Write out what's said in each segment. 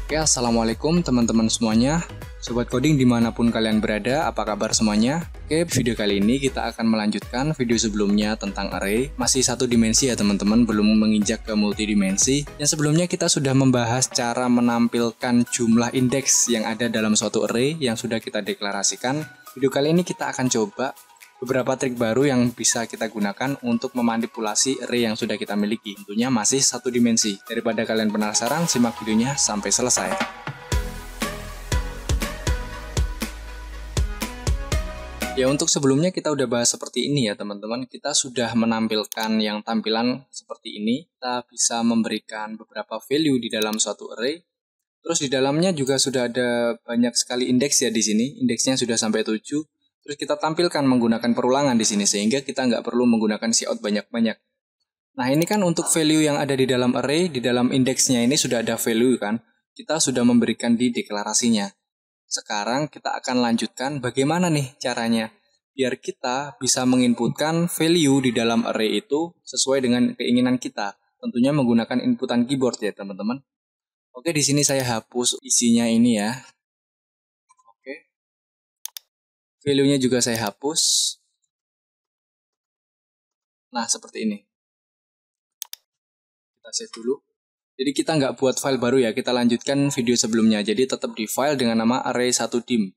Oke, assalamualaikum teman-teman semuanya. Sobat coding dimanapun kalian berada, apa kabar semuanya? Oke, video kali ini kita akan melanjutkan video sebelumnya tentang array. Masih satu dimensi ya teman-teman, belum menginjak ke multidimensi. Yang sebelumnya kita sudah membahas cara menampilkan jumlah indeks yang ada dalam suatu array yang sudah kita deklarasikan. Video kali ini kita akan coba beberapa trik baru yang bisa kita gunakan untuk memanipulasi array yang sudah kita miliki. Tentunya masih satu dimensi. Daripada kalian penasaran, simak videonya sampai selesai. Ya, untuk sebelumnya kita udah bahas seperti ini ya teman-teman. Kita sudah menampilkan yang tampilan seperti ini. Kita bisa memberikan beberapa value di dalam suatu array. Terus di dalamnya juga sudah ada banyak sekali indeks ya di sini. Indeksnya sudah sampai 7. Terus kita tampilkan menggunakan perulangan di sini sehingga kita nggak perlu menggunakan cout banyak-banyak. Nah, ini kan untuk value yang ada di dalam array, di dalam indeksnya ini sudah ada value kan. Kita sudah memberikan di deklarasinya. Sekarang kita akan lanjutkan bagaimana nih caranya biar kita bisa menginputkan value di dalam array itu sesuai dengan keinginan kita. Tentunya menggunakan inputan keyboard ya teman-teman. Oke, di sini saya hapus isinya ini ya. Oke. Value-nya juga saya hapus. Nah, seperti ini. Kita save dulu. Jadi kita nggak buat file baru ya, kita lanjutkan video sebelumnya. Jadi tetap di file dengan nama array1dim.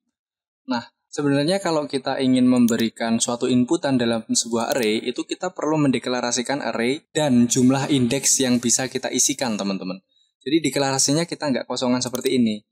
Nah, sebenarnya kalau kita ingin memberikan suatu inputan dalam sebuah array, itu kita perlu mendeklarasikan array dan jumlah indeks yang bisa kita isikan, teman-teman. Jadi deklarasinya kita nggak kosongan seperti ini.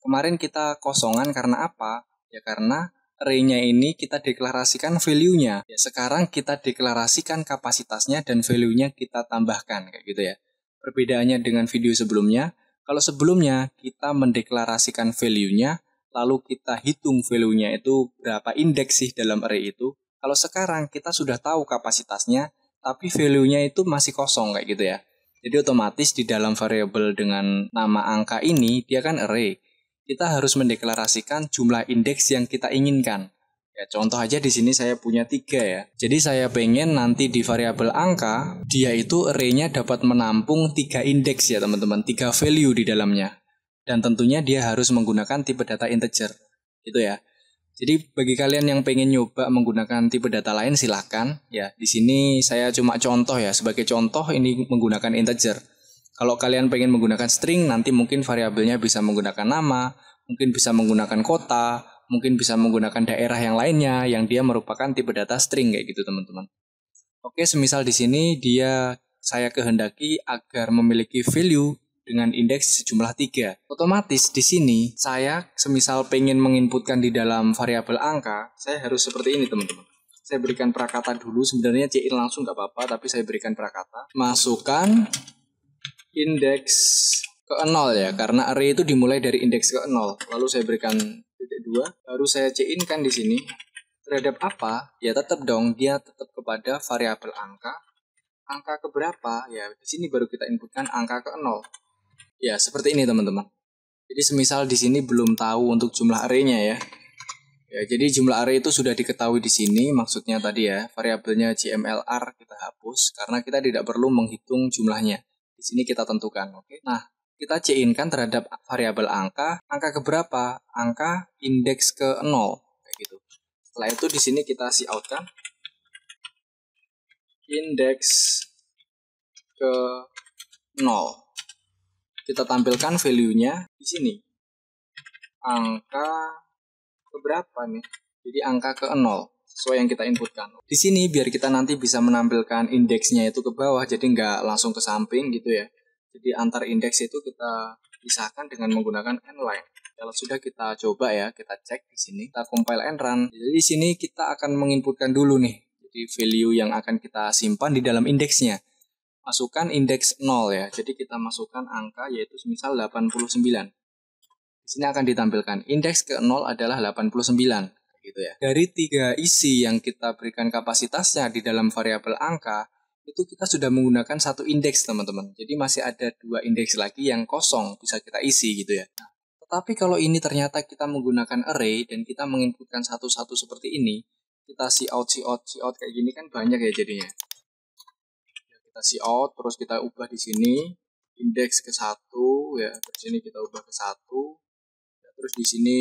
Kemarin kita kosongan karena apa? Ya karena array-nya ini kita deklarasikan value-nya. Ya sekarang kita deklarasikan kapasitasnya dan value-nya kita tambahkan kayak gitu ya. Perbedaannya dengan video sebelumnya, kalau sebelumnya kita mendeklarasikan value-nya, lalu kita hitung value-nya itu berapa indeks sih dalam array itu. Kalau sekarang kita sudah tahu kapasitasnya, tapi value-nya itu masih kosong kayak gitu ya. Jadi otomatis di dalam variabel dengan nama angka ini, dia kan array. Kita harus mendeklarasikan jumlah indeks yang kita inginkan. Ya, contoh aja di sini saya punya 3 ya. Jadi saya pengen nanti di variabel angka, dia itu array-nya dapat menampung 3 indeks ya teman-teman, 3 value di dalamnya. Dan tentunya dia harus menggunakan tipe data integer. Gitu ya. Jadi bagi kalian yang pengen nyoba menggunakan tipe data lain silahkan. Ya, di sini saya cuma contoh ya. Sebagai contoh ini menggunakan integer. Kalau kalian pengen menggunakan string, nanti mungkin variabelnya bisa menggunakan nama, mungkin bisa menggunakan kota, mungkin bisa menggunakan daerah yang lainnya yang dia merupakan tipe data string kayak gitu teman-teman. Oke, semisal di sini saya kehendaki agar memiliki value dengan indeks sejumlah 3. Otomatis di sini saya semisal pengen menginputkan di dalam variabel angka, saya harus seperti ini teman-teman. Saya berikan prakata dulu, sebenarnya CIN langsung nggak apa-apa, tapi saya berikan prakata. Masukkan indeks ke 0 ya, karena array itu dimulai dari indeks ke 0. Lalu saya berikan titik 2, baru saya CIN-kan di sini. Terhadap apa? Ya tetap dong, dia tetap kepada variabel angka. Angka keberapa? Ya di sini baru kita inputkan angka ke 0. Ya seperti ini teman-teman. Jadi semisal di sini belum tahu untuk jumlah array-nya ya. Ya jadi jumlah array itu sudah diketahui di sini, maksudnya tadi ya, variabelnya jmlr kita hapus karena kita tidak perlu menghitung jumlahnya. Di sini kita tentukan, oke. Nah, kita CIN-kan terhadap variabel angka keberapa? Angka indeks ke 0, kayak gitu. Setelah itu di sini kita cout-kan indeks ke 0. Kita tampilkan value-nya di sini. Angka keberapa nih? Jadi angka ke 0 sesuai yang kita inputkan. Di sini biar kita nanti bisa menampilkan indeksnya itu ke bawah, jadi nggak langsung ke samping gitu ya. Jadi antar indeks itu kita pisahkan dengan menggunakan n-line. Kalau sudah kita coba ya, kita cek di sini, kita compile and run. Jadi di sini kita akan menginputkan dulu nih, jadi value yang akan kita simpan di dalam indeksnya. Masukkan indeks 0 ya. Jadi kita masukkan angka yaitu misal 89. Di sini akan ditampilkan indeks ke 0 adalah 89. Gitu ya. Dari 3 isi yang kita berikan kapasitasnya di dalam variabel angka, itu kita sudah menggunakan 1 indeks teman-teman. Jadi masih ada 2 indeks lagi yang kosong bisa kita isi gitu ya. Nah, tetapi kalau ini ternyata kita menggunakan array dan kita menginputkan satu-satu seperti ini, kita cout kayak gini kan banyak ya jadinya. Kita cout terus kita ubah di sini indeks ke 1, ya. Terus ini kita ubah ke 1. Terus di sini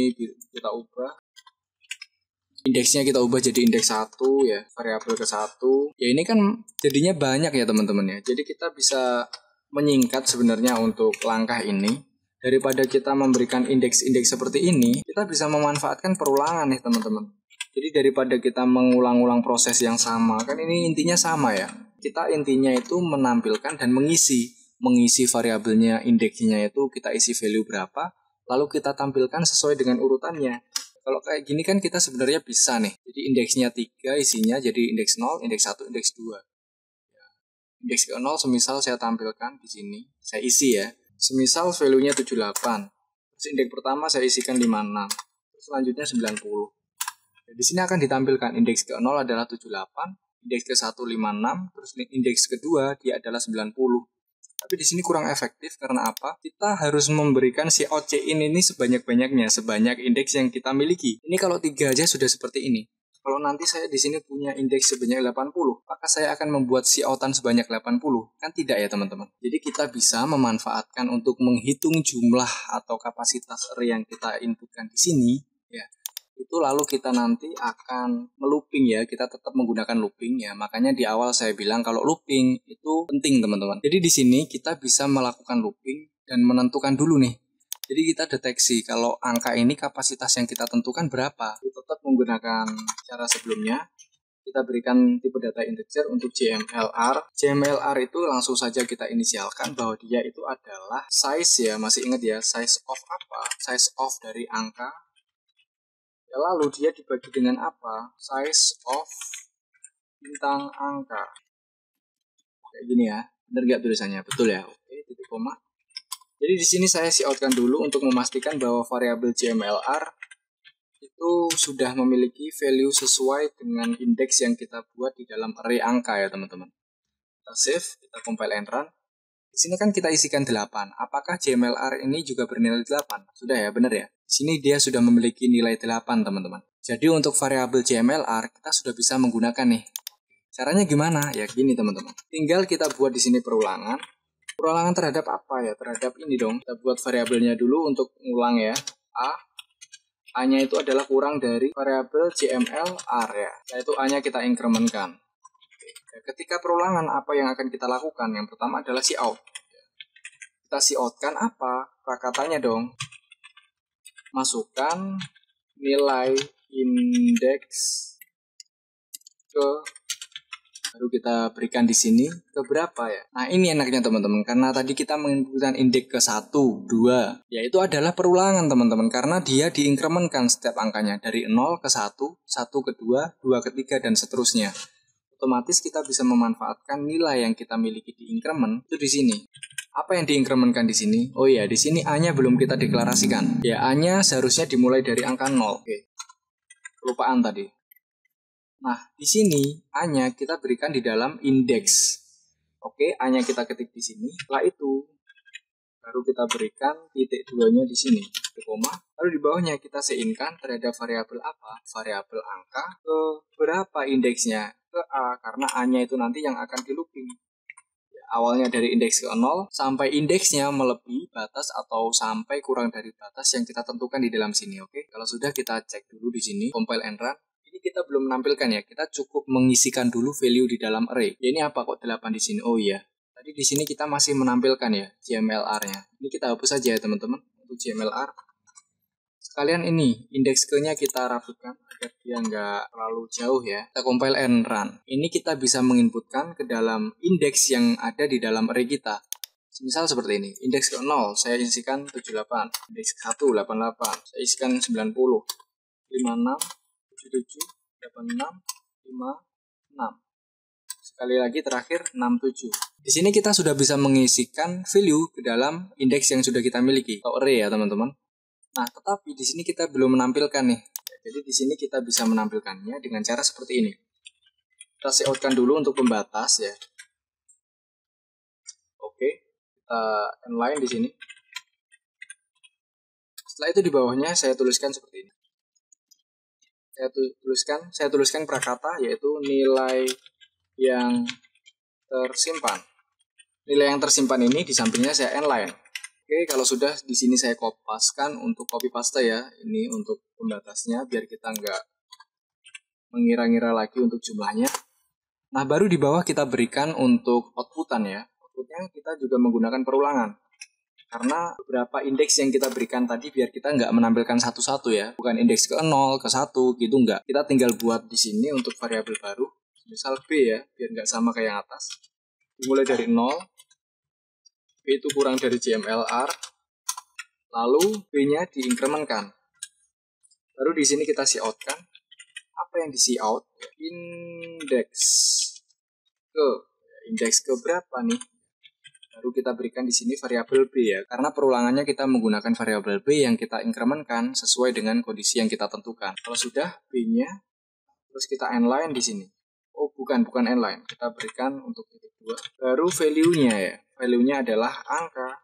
kita ubah indeksnya, kita ubah jadi indeks 1 ya, variabel ke 1. Ya ini kan jadinya banyak ya teman-teman ya. Jadi kita bisa menyingkat sebenarnya untuk langkah ini. Daripada kita memberikan indeks-indeks seperti ini, kita bisa memanfaatkan perulangan nih teman-teman. Jadi daripada kita mengulang-ulang proses yang sama, kan ini intinya sama ya. Kita intinya itu menampilkan dan mengisi variabelnya, indeksnya itu kita isi value berapa, lalu kita tampilkan sesuai dengan urutannya. Kalau kayak gini kan kita sebenarnya bisa nih. Jadi indeksnya 3, isinya jadi indeks 0, indeks 1, indeks 2. Indeks ke 0 semisal saya tampilkan di sini, saya isi ya. Semisal value-nya 78. Terus indeks pertama saya isikan 56. Terus selanjutnya 90. Di sini akan ditampilkan indeks ke 0 adalah 78, indeks ke 1 56, terus indeks kedua dia adalah 90. Tapi di sini kurang efektif karena apa? Kita harus memberikan si OC-in ini sebanyak-banyaknya, sebanyak indeks yang kita miliki. Ini kalau 3 aja sudah seperti ini. Kalau nanti saya di sini punya indeks sebanyak 80, maka saya akan membuat si outan sebanyak 80. Kan tidak ya teman-teman? Jadi kita bisa memanfaatkan untuk menghitung jumlah atau kapasitas array yang kita inputkan di sini, ya. Itu lalu kita nanti akan melooping ya, kita tetap menggunakan looping ya. Makanya di awal saya bilang kalau looping itu penting teman-teman. Jadi di sini kita bisa melakukan looping dan menentukan dulu nih. Jadi kita deteksi kalau angka ini kapasitas yang kita tentukan berapa. Kita tetap menggunakan cara sebelumnya. Kita berikan tipe data integer untuk JMLR. JMLR itu langsung saja kita inisialkan bahwa dia itu adalah size ya, masih ingat ya, size of apa? Size of dari angka. Ya, lalu dia dibagi dengan apa? Size of bintang angka. Kayak gini ya. Benar nggak tulisannya? Betul ya? Oke, titik koma. Jadi di sini saya outkan dulu untuk memastikan bahwa variabel JMLR itu sudah memiliki value sesuai dengan indeks yang kita buat di dalam array angka ya teman-teman. Kita save, kita compile and run. Di sini kan kita isikan 8. Apakah JMLR ini juga bernilai 8? Sudah ya, benar ya? Di sini dia sudah memiliki nilai 8 teman-teman. Jadi untuk variabel JMLR kita sudah bisa menggunakan nih. Caranya gimana? Ya gini teman-teman. Tinggal kita buat di sini perulangan. Perulangan terhadap apa ya? Terhadap ini dong. Kita buat variabelnya dulu untuk ngulang ya. A-nya itu adalah kurang dari variabel JMLR ya. Yaitu A-nya kita incrementkan. Ketika perulangan apa yang akan kita lakukan? Yang pertama adalah cout. Kita coutkan apa? Prakatanya dong. Masukkan nilai indeks ke, baru kita berikan di sini ke berapa ya. Nah ini enaknya teman-teman, karena tadi kita menginputkan indeks ke 1, 2, yaitu adalah perulangan teman-teman, karena dia diinkrementkan setiap angkanya dari 0 ke 1, 1 ke 2, 2 ke 3 dan seterusnya. Otomatis kita bisa memanfaatkan nilai yang kita miliki di increment itu di sini. Apa yang diinkrementkan di sini? Oh iya, di sini A-nya belum kita deklarasikan. Ya, A-nya seharusnya dimulai dari angka 0. Oke. Kelupaan tadi. Nah, di sini A-nya kita berikan di dalam indeks. Oke, A-nya kita ketik di sini. Setelah itu baru kita berikan titik 2-nya di sini, koma. Lalu di bawahnya kita sein-kan terhadap variabel apa? Variabel angka ke berapa indeksnya? Ke A, karena A-nya itu nanti yang akan di looping. Awalnya dari indeks ke 0 sampai indeksnya melebihi batas atau sampai kurang dari batas yang kita tentukan di dalam sini. Oke, kalau sudah kita cek dulu di sini, compile and run. Ini kita belum menampilkan ya, kita cukup mengisikan dulu value di dalam array. Ya, ini apa kok 8 di sini? Oh iya, tadi di sini kita masih menampilkan ya JMLR-nya. Ini kita hapus saja ya teman-teman untuk JMLR. Sekalian ini indeks ke-nya kita raputkan agar dia nggak terlalu jauh ya. Kita compile and run. Ini kita bisa menginputkan ke dalam indeks yang ada di dalam array kita. Misal seperti ini. Indeks ke 0 saya isikan 78. Indeks ke 1 88. Saya isikan 90. 56 77 86 56. Sekali lagi terakhir 67. Di sini kita sudah bisa mengisikan value ke dalam indeks yang sudah kita miliki atau array ya teman-teman. Nah, tetapi di sini kita belum menampilkan nih. Jadi di sini kita bisa menampilkannya dengan cara seperti ini. Kita outkan dulu untuk pembatas ya. Oke, kita inline di sini. Setelah itu di bawahnya saya tuliskan seperti ini. Saya tuliskan prakata yaitu nilai yang tersimpan. Nilai yang tersimpan ini di sampingnya saya inline. Oke, Oke, kalau sudah di sini saya kopaskan untuk copy paste ya. Ini untuk pembatasnya biar kita nggak mengira-ngira lagi untuk jumlahnya. Nah, baru di bawah kita berikan untuk outputan ya. Outputnya kita juga menggunakan perulangan. Karena beberapa indeks yang kita berikan tadi biar kita nggak menampilkan satu-satu ya. Bukan indeks ke 0, ke 1 gitu nggak. Kita tinggal buat di sini untuk variabel baru. Misal B ya, biar nggak sama kayak yang atas. Dimulai dari 0. B itu kurang dari CMLR, lalu B-nya diinkremenkan. Baru di sini kita cout kan. Apa yang di cout? Indeks ke berapa nih? Baru kita berikan di sini variabel B ya. Karena perulangannya kita menggunakan variabel B yang kita inkremenkan sesuai dengan kondisi yang kita tentukan. Kalau sudah B-nya, terus kita inline di sini. Oh, bukan inline. Kita berikan untuk titik 2. Baru value-nya ya. Value-nya adalah angka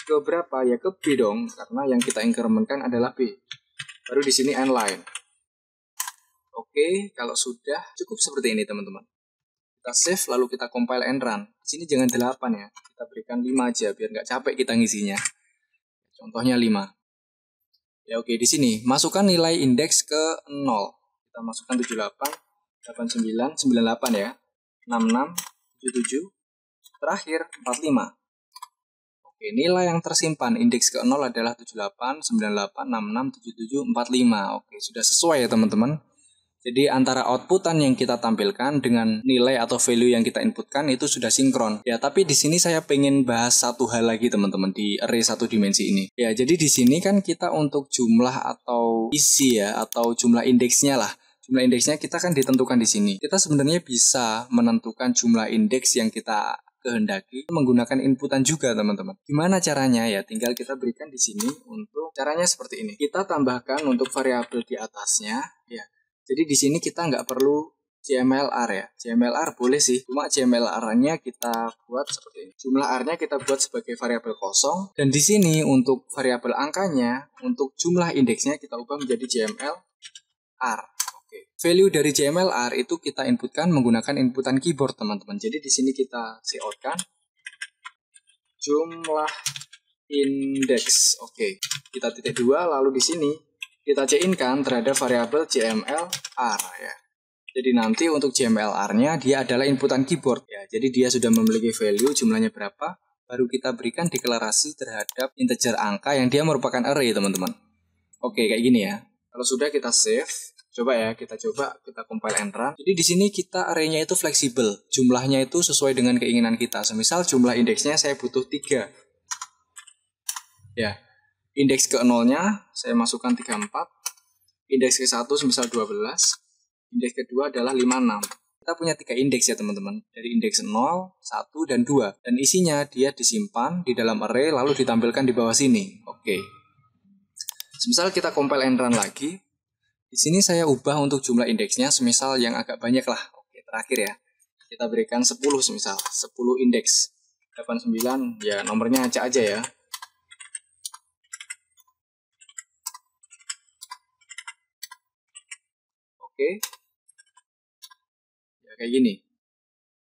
ke berapa? Ya ke B dong, karena yang kita inkremenkan adalah B. Baru di sini inline. Oke, kalau sudah cukup seperti ini teman-teman. Kita save lalu kita compile and run. Di sini jangan 8 ya. Kita berikan 5 aja biar nggak capek kita ngisinya. Contohnya 5. Ya oke, di sini masukkan nilai indeks ke 0. Kita masukkan 78, 89, 98 ya. 66, 77. Terakhir 45. Oke, nilai yang tersimpan indeks ke 0 adalah 78, 98, 66, 77, 45. Oke, sudah sesuai ya teman-teman. Jadi antara outputan yang kita tampilkan dengan nilai atau value yang kita inputkan itu sudah sinkron. Ya, tapi di sini saya pengen bahas satu hal lagi teman-teman di array satu dimensi ini. Ya, jadi di sini kan kita untuk jumlah atau isi ya atau jumlah indeksnya lah. Jumlah indeksnya kita kan ditentukan di sini. Kita sebenarnya bisa menentukan jumlah indeks yang kita kehendaki menggunakan inputan juga teman-teman. Gimana caranya ya? Tinggal kita berikan di sini untuk caranya seperti ini. Kita tambahkan untuk variabel di atasnya ya. Jadi di sini kita nggak perlu CMLR ya. CMLR boleh sih, cuma CMLR-nya kita buat seperti ini. Jumlah R-nya kita buat sebagai variabel kosong. Dan di sini untuk variabel angkanya, untuk jumlah indeksnya kita ubah menjadi CMLR. Oke. Value dari CMLR itu kita inputkan menggunakan inputan keyboard teman-teman. Jadi di sini kita cout-kan jumlah indeks. Oke. Kita titik 2 lalu di sini kita cin-kan terhadap variabel CMLR ya. Jadi nanti untuk CMLR-nya dia adalah inputan keyboard ya. Jadi dia sudah memiliki value jumlahnya berapa, baru kita berikan deklarasi terhadap integer angka yang dia merupakan array teman-teman. Oke, kayak gini ya. Kalau sudah kita save, kita compile and run. Jadi di sini kita array-nya itu fleksibel. Jumlahnya itu sesuai dengan keinginan kita. Semisal jumlah indeksnya saya butuh 3. Ya. Indeks ke 0-nya saya masukkan 34. Indeks ke 1 semisal 12. Indeks kedua adalah 56. Kita punya 3 indeks ya teman-teman. Dari indeks 0, 1, dan 2. Dan isinya dia disimpan di dalam array lalu ditampilkan di bawah sini. Oke. Semisal kita compile and run lagi. Di sini saya ubah untuk jumlah indeksnya semisal yang agak banyak lah. Oke, terakhir ya. Kita berikan 10 semisal. 10 indeks. 89 ya nomornya acak aja ya. Oke. Ya kayak gini.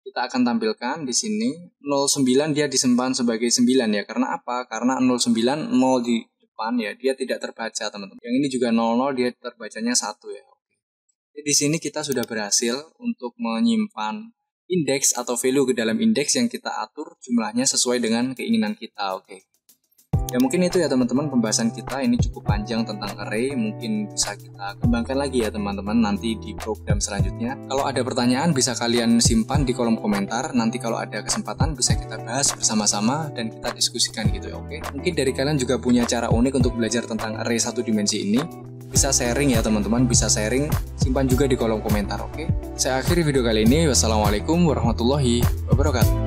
Kita akan tampilkan di sini 09 dia disimpan sebagai 9 ya. Karena apa? Karena 09 0 di depan ya, dia tidak terbaca teman-teman. Yang ini juga 00 dia terbacanya 1 ya. Jadi di sini kita sudah berhasil untuk menyimpan indeks atau value ke dalam indeks yang kita atur jumlahnya sesuai dengan keinginan kita. Oke. Ya mungkin itu ya teman-teman pembahasan kita ini cukup panjang tentang array, mungkin bisa kita kembangkan lagi ya teman-teman nanti di program selanjutnya. Kalau ada pertanyaan bisa kalian simpan di kolom komentar, nanti kalau ada kesempatan bisa kita bahas bersama-sama dan kita diskusikan gitu ya, oke. Mungkin dari kalian juga punya cara unik untuk belajar tentang array satu dimensi ini, bisa sharing ya teman-teman, bisa sharing, simpan juga di kolom komentar, oke. Saya akhiri video kali ini, wassalamualaikum warahmatullahi wabarakatuh.